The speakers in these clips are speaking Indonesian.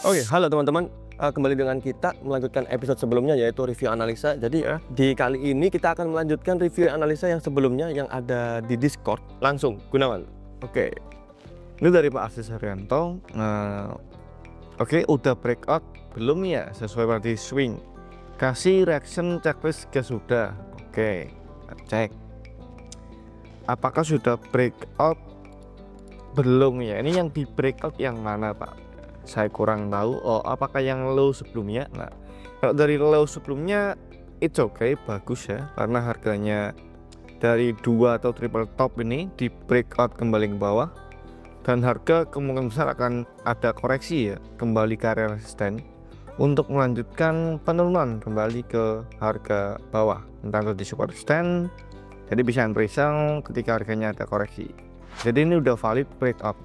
Oke, halo teman-teman. Kembali dengan kita melanjutkan episode sebelumnya, yaitu review analisa. Jadi di kali ini kita akan melanjutkan review analisa yang sebelumnya yang ada di Discord. Langsung, Gunawan. Oke, ini dari Pak Aziz Haryanto. Oke, udah breakout belum ya sesuai berarti swing? Kasih reaction checklist gas sudah. Oke, cek. Apakah sudah breakout belum ya? Ini yang di breakout yang mana Pak? Saya kurang tahu. Oh, apakah yang low sebelumnya? Nah, kalau dari low sebelumnya it's okay, bagus ya, karena harganya dari 2 atau triple top ini di breakout kembali ke bawah, dan harga kemungkinan besar akan ada koreksi ya, kembali ke area resisten untuk melanjutkan penurunan kembali ke harga bawah, entah itu di support resisten. Jadi bisa entry sell ketika harganya ada koreksi. Jadi ini udah valid breakout.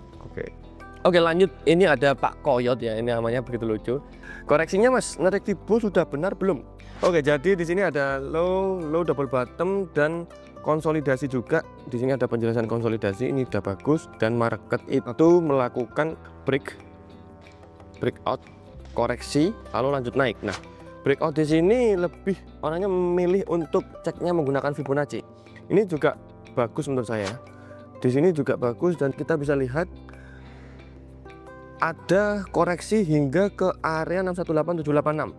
Oke, lanjut. Ini ada Pak Koyot ya, ini namanya begitu lucu. Koreksinya Mas, narik tibu sudah benar belum? Oke, jadi di sini ada low double bottom dan konsolidasi juga. Di sini ada penjelasan konsolidasi, ini udah bagus, dan market itu melakukan breakout, koreksi, lalu lanjut naik. Nah, breakout di sini lebih orangnya memilih untuk ceknya menggunakan Fibonacci. Ini juga bagus menurut saya. Di sini juga bagus, dan kita bisa lihat ada koreksi hingga ke area 618786.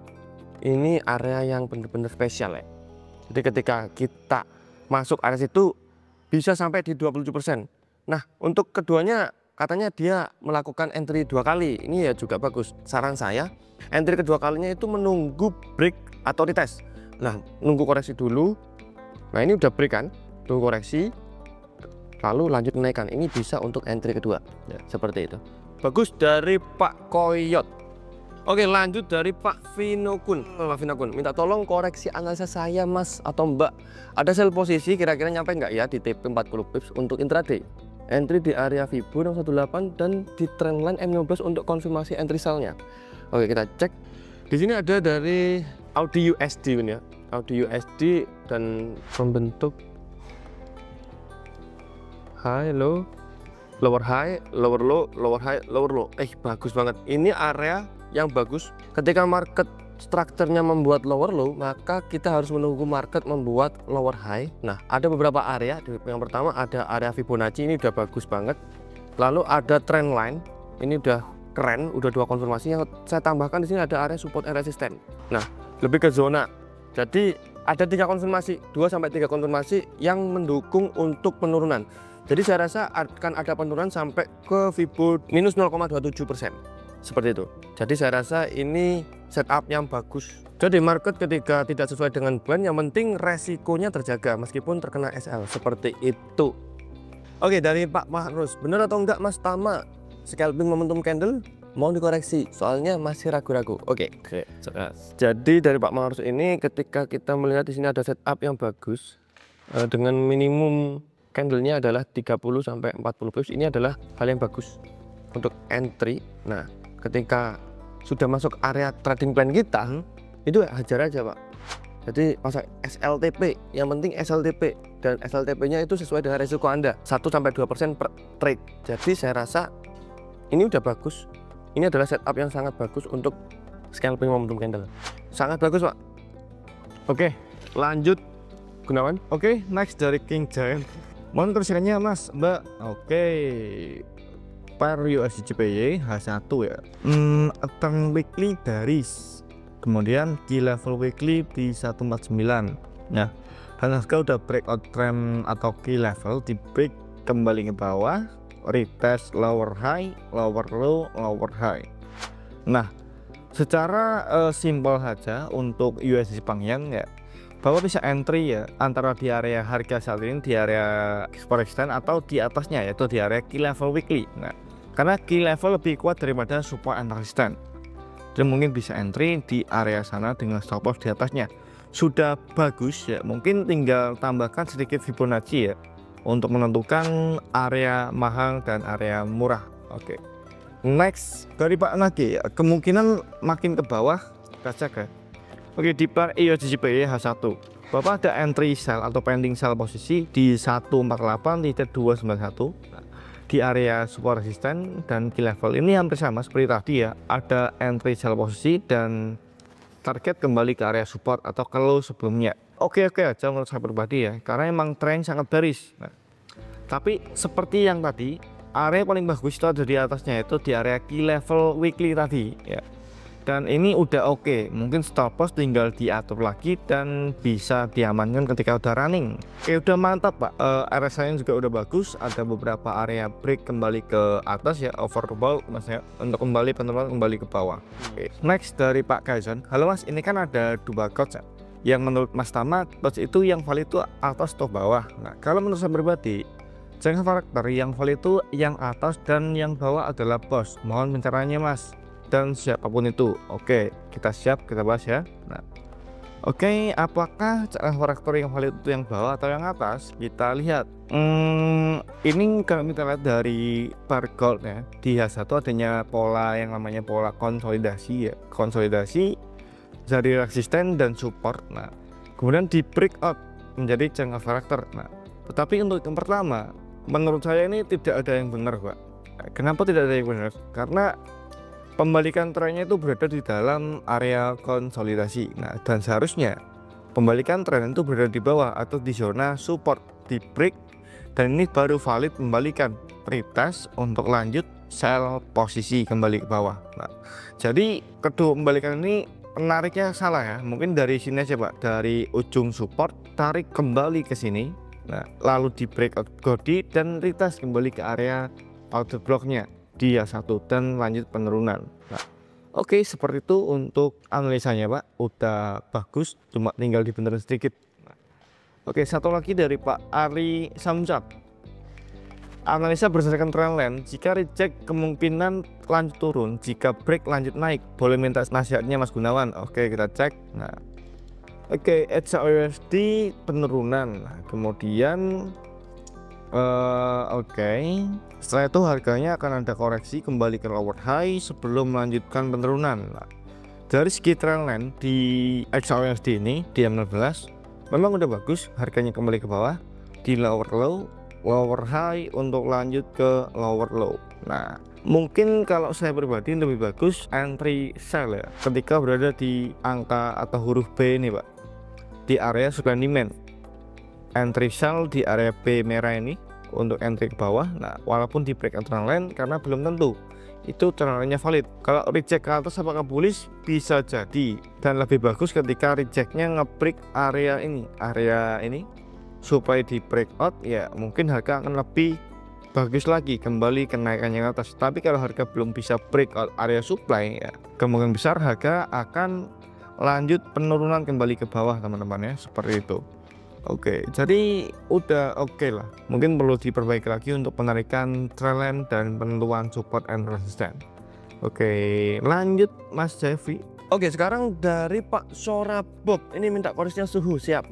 Ini area yang benar-benar spesial ya. Jadi ketika kita masuk area situ bisa sampai di 27%. Nah, untuk keduanya katanya dia melakukan entry 2 kali. Ini ya juga bagus. Saran saya, entry kedua kalinya itu menunggu break atau retest. Nah, nunggu koreksi dulu. Nah, ini udah break kan? Tunggu koreksi, lalu lanjut menaikkan. Ini bisa untuk entry kedua ya, seperti itu. Bagus dari Pak Koyot. Oke, lanjut dari Pak Vinokun. Pak Vinokun minta tolong koreksi analisa saya Mas atau Mbak. Ada sell posisi kira-kira nyampe nggak ya di TP 40 pips untuk intraday? Entry di area Fibo 618 dan di trendline M15 untuk konfirmasi entry sell-nya. Oke, kita cek. Di sini ada dari Audi USD ini ya. Audi USD dan membentuk high low, lower high, lower low, lower high, lower low. Bagus banget. Ini area yang bagus. Ketika market strukturnya membuat lower low, maka kita harus menunggu market membuat lower high. Nah, ada beberapa area. Yang pertama ada area Fibonacci, ini udah bagus banget. Lalu ada trend line, ini udah keren, udah 2 konfirmasi. Yang saya tambahkan di sini ada area support and resistance. Nah, lebih ke zona. Jadi ada 3 konfirmasi, 2-3 konfirmasi yang mendukung untuk penurunan. Jadi saya rasa akan ada penurunan sampai ke Fibo minus 0,27%. Seperti itu. Jadi saya rasa ini setup yang bagus. Jadi market ketika tidak sesuai dengan plan, yang penting resikonya terjaga meskipun terkena SL. Seperti itu. Oke, dari Pak Mahrus, benar atau enggak Mas Tama scalping momentum candle mau dikoreksi? Soalnya masih ragu-ragu. Oke. Jadi dari Pak Mahrus ini, ketika kita melihat di sini ada setup yang bagus dengan minimum candlenya adalah 30-40 pips. Ini adalah hal yang bagus untuk entry. Nah, ketika sudah masuk area trading plan kita, itu hajar aja Pak. Jadi pasang SLTP, yang penting SLTP, dan SLTP nya itu sesuai dengan resiko Anda, 1-2% per trade. Jadi saya rasa ini udah bagus. Ini adalah setup yang sangat bagus untuk scalping momentum candle. Sangat bagus Pak. Oke, Lanjut Gunawan. Oke, next dari King Giant. Mohon kerusikannya Mas, Mbak. Oke, per USD CPY H1 ya. Turn weekly dari, kemudian di level weekly di 149. Nah, dan harga udah breakout trend atau key level, di break kembali ke bawah, retest lower high, lower low, lower high. Nah, secara simpel saja untuk USD Jepang Yen ya, bahwa bisa entry ya antara di area harga saat ini di area support resistance atau di atasnya, yaitu di area key level weekly. Nah, karena key level lebih kuat daripada support and resistance, dan mungkin bisa entry di area sana dengan stop loss di atasnya. Sudah bagus ya, mungkin tinggal tambahkan sedikit Fibonacci ya untuk menentukan area mahal dan area murah. Oke, next dari Pak Nagi ya, kemungkinan makin ke bawah kita cek ya. Oke, di par USD CPY H1 Bapak ada entry sell atau pending sell posisi di 148.291. di area support resisten dan key level ini hampir sama seperti tadi ya, ada entry sell posisi dan target kembali ke area support atau close sebelumnya. Oke aja menurut saya pribadi ya, karena emang tren sangat bearish. Nah, tapi seperti yang tadi, area paling bagus itu ada di atasnya, itu di area key level weekly tadi ya. Dan ini udah oke, mungkin stop loss tinggal diatur lagi dan bisa diamankan ketika udah running. Oke, udah mantap Pak. RSI juga udah bagus, ada beberapa area break kembali ke atas ya, overbought maksudnya, untuk kembali penurunan kembali ke bawah. Oke, next dari Pak Kaison. Halo Mas, ini kan ada dua quotes ya. Yang menurut Mas Tama, quotes itu yang valid itu atas atau bawah. Nah, kalau menurut saya pribadi, jangan karakter yang valid itu yang atas dan yang bawah adalah bos. Mohon pencerahannya Mas. Dan siapapun itu. Oke, kita siap, kita bahas ya. Nah, oke, apakah cara karakter yang valid itu yang bawah atau yang atas? Kita lihat. Ini kalau kita lihat dari bar gold ya, di H1 adanya pola yang namanya pola konsolidasi ya. Konsolidasi dari resisten dan support. Nah, kemudian di breakout menjadi jangka karakter. Nah, tetapi untuk yang pertama, menurut saya ini tidak ada yang benar, Pak. Kenapa tidak ada yang benar? Karena pembalikan trennya itu berada di dalam area konsolidasi. Nah, dan seharusnya pembalikan tren itu berada di bawah atau di zona support, di break, dan ini baru valid membalikan retest untuk lanjut sell posisi kembali ke bawah. Nah, jadi kedua pembalikan ini penariknya salah ya. Mungkin dari sini aja Pak, dari ujung support tarik kembali ke sini. Nah, lalu di breakout body dan retest kembali ke area order blocknya dia satu dan lanjut penurunan. Nah, oke, seperti itu untuk analisanya Pak, udah bagus, cuma tinggal dibenerin sedikit. Nah, oke, satu lagi dari Pak Ari Samsat. Analisa berdasarkan trendline, jika reject kemungkinan lanjut turun, jika break lanjut naik. Boleh minta nasihatnya Mas Gunawan. Oke, kita cek. Nah, oke, HUSD penurunan. Nah, kemudian oke, setelah itu harganya akan ada koreksi kembali ke lower high sebelum melanjutkan penurunan. Nah, dari segi trendline di XAUSD ini di M15 memang udah bagus, harganya kembali ke bawah di lower low, lower high untuk lanjut ke lower low. Nah, mungkin kalau saya pribadi lebih bagus entry sell ya, ketika berada di angka atau huruf B ini Pak, di area supply demand. Entry sell di area B merah ini untuk entry ke bawah. Nah, walaupun di breakout trendline karena belum tentu itu trendline-nya valid. Kalau reject ke atas apakah bullish? Bisa jadi, dan lebih bagus ketika rejectnya nge-break area ini supaya di breakout ya mungkin harga akan lebih bagus lagi kembali kenaikannya ke atas. Tapi kalau harga belum bisa breakout area supply ya kemungkinan besar harga akan lanjut penurunan kembali ke bawah teman-teman ya, seperti itu. Oke, jadi udah oke lah. Mungkin perlu diperbaiki lagi untuk penarikan trendline dan penentuan support and resistance. Oke, lanjut Mas Jeffrey. Oke, sekarang dari Pak Sorabob. Ini minta koreksinya suhu, siap.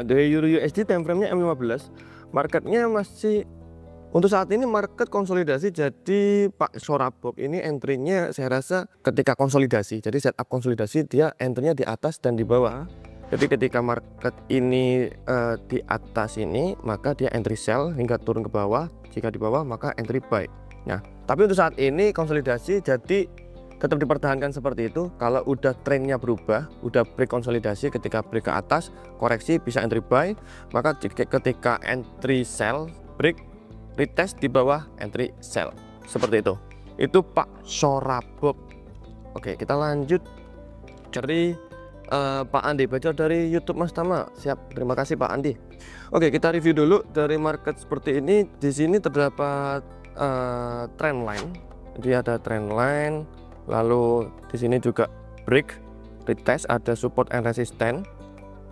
Dari Euro USD time frame-nya M15. Marketnya masih untuk saat ini market konsolidasi. Jadi Pak Sorabob ini entry-nya saya rasa ketika konsolidasi. Jadi setup konsolidasi dia entry-nya di atas dan di bawah. Jadi ketika market ini di atas ini, maka dia entry sell hingga turun ke bawah. Jika di bawah maka entry buy. Nah, tapi untuk saat ini konsolidasi, jadi tetap dipertahankan seperti itu. Kalau udah trennya berubah, udah break konsolidasi, ketika break ke atas, koreksi bisa entry buy. Maka ketika entry sell, break, retest di bawah, entry sell. Seperti itu. Itu Pak Sorabob. Oke, kita lanjut dari Pak Andi Bacor dari YouTube Mas Tama. Siap, terima kasih Pak Andi. Oke, kita review dulu dari market seperti ini. Di sini terdapat trendline. Jadi ada trendline, lalu di sini juga break, retest, ada support and resistance.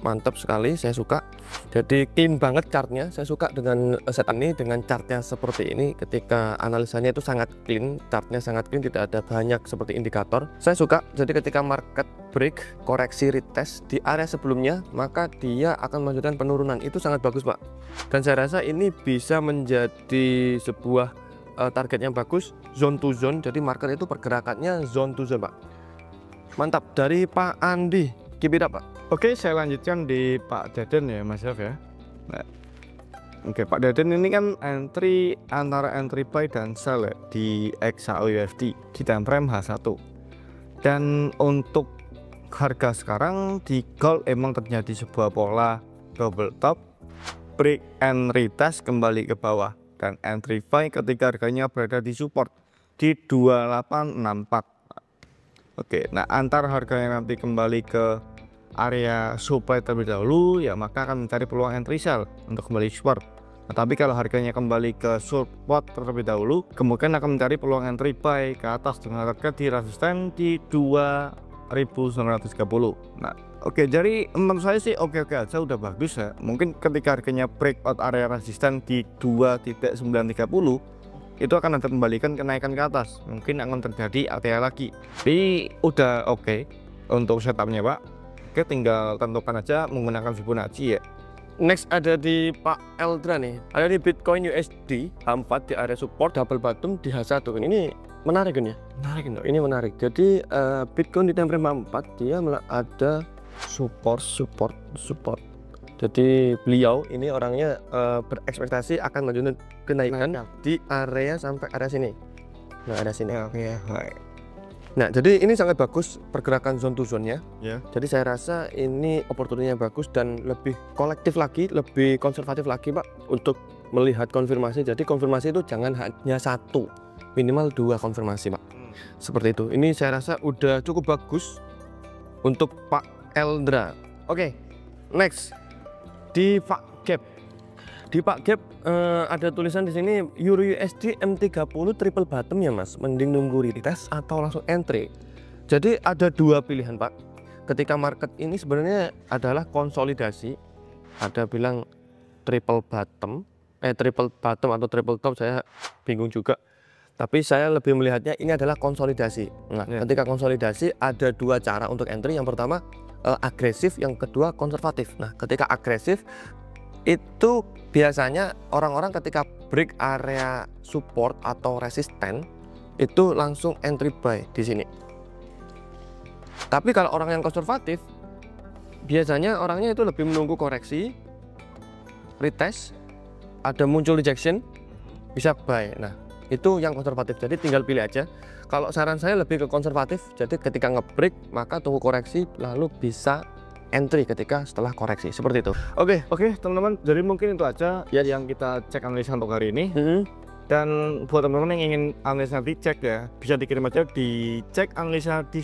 Mantap sekali, saya suka. Jadi clean banget chartnya. Saya suka dengan set ini, dengan chartnya seperti ini. Ketika analisanya itu sangat clean, chartnya sangat clean, tidak ada banyak seperti indikator. Saya suka. Jadi ketika market break, koreksi, retest di area sebelumnya, maka dia akan melanjutkan penurunan. Itu sangat bagus Pak. Dan saya rasa ini bisa menjadi sebuah target yang bagus, zone to zone. Jadi market itu pergerakannya zone to zone Pak. Mantap. Dari Pak Andi, keep it up Pak. Oke, saya lanjutkan di Pak Daden ya Mas Yaf ya. Nah, Oke, Pak Daden, ini kan entry antara entry buy dan sell ya di XAUUSD di time frame H1. Dan untuk harga sekarang di gold emang terjadi sebuah pola double top, break and retest kembali ke bawah, dan entry buy ketika harganya berada di support di 2864. Oke, nah antar harganya nanti kembali ke area supply terlebih dahulu, ya maka akan mencari peluang entry sell untuk kembali support. Nah, tapi kalau harganya kembali ke support terlebih dahulu, kemungkinan akan mencari peluang entry buy ke atas dengan harga di resisten di 2930. Nah, oke, jadi menurut saya sih oke-oke aja, udah bagus ya. Mungkin ketika harganya breakout area resisten di 2.930, itu akan ada kembalikan kenaikan ke atas, mungkin akan terjadi ATH lagi. Tapi udah oke untuk setupnya, Pak. Oke, tinggal tentukan aja menggunakan Fibonacci ya. Next ada di Pak Eldra nih, ada di Bitcoin USD H4 di area support double bottom di H1. Ini menarik kan ya? Menarik nih, ini menarik. Jadi Bitcoin di time frame H4 dia ada support. Jadi beliau ini orangnya berekspektasi akan lanjutin kenaikan di area sampai area sini. Nah, area sini. Oke. Nah, jadi ini sangat bagus pergerakan zone to zone-nya. Ya. Jadi saya rasa ini opportunity-nya bagus dan lebih kolektif lagi, lebih konservatif lagi, Pak, untuk melihat konfirmasi. Jadi konfirmasi itu jangan hanya satu, minimal 2 konfirmasi, Pak. Seperti itu. Ini saya rasa udah cukup bagus untuk Pak Eldra. Oke, next di Pak Gap. Di Pak Gap ada tulisan di sini Euro USD M30 triple bottom ya Mas, mending nunggu retest atau langsung entry. Jadi ada 2 pilihan Pak. Ketika market ini sebenarnya adalah konsolidasi, ada bilang triple bottom atau triple top, saya bingung juga. Tapi saya lebih melihatnya ini adalah konsolidasi. Nah, ketika konsolidasi ada 2 cara untuk entry. Yang pertama agresif, yang kedua konservatif. Nah, ketika agresif itu biasanya orang-orang ketika break area support atau resisten itu langsung entry buy di sini. Tapi kalau orang yang konservatif biasanya orangnya itu lebih menunggu koreksi, retest, ada muncul rejection, bisa buy. Nah, itu yang konservatif. Jadi tinggal pilih aja. Kalau saran saya lebih ke konservatif. Jadi ketika ngebreak maka tunggu koreksi lalu bisa entry ketika setelah koreksi, seperti itu. Oke, teman-teman, jadi mungkin itu aja yang kita cek analisa untuk hari ini. Dan buat teman-teman yang ingin analisa nanti cek ya, bisa dikirim aja di cek analisa di